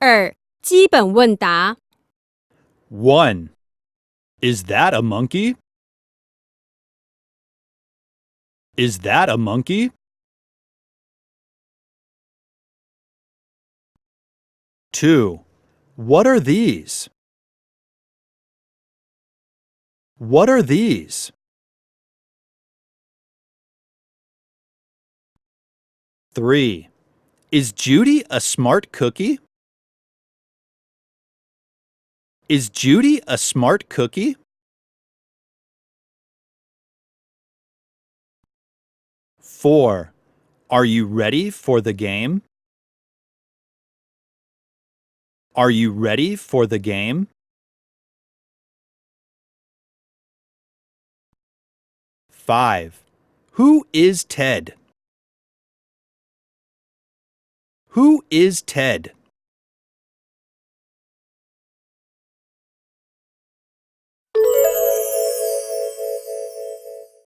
2. 基本问答 1. Is that a monkey? Is that a monkey? 2. What are these? What are these? 3. Is Judy a smart cookie? Is Judy a smart cookie? 4. Are you ready for the game? Are you ready for the game? 5. Who is Ted? Who is Ted?